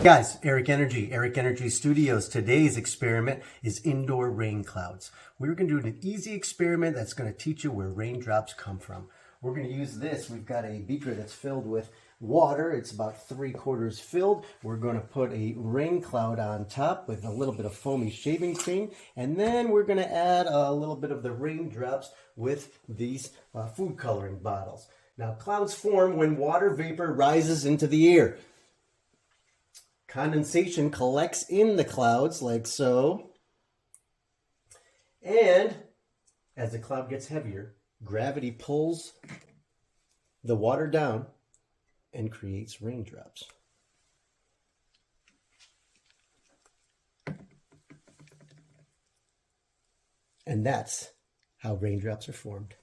Guys, Eric Energy Studios. Today's experiment is indoor rain clouds. We're going to do an easy experiment that's going to teach you where raindrops come from. We're going to use this. We've got a beaker that's filled with water. It's about 3/4 filled. We're going to put a rain cloud on top with a little bit of foamy shaving cream, and then we're going to add a little bit of the raindrops with these food coloring bottles. Now, clouds form when water vapor rises into the air. Condensation collects in the clouds like so. And as the cloud gets heavier, gravity pulls the water down and creates raindrops. And that's how raindrops are formed.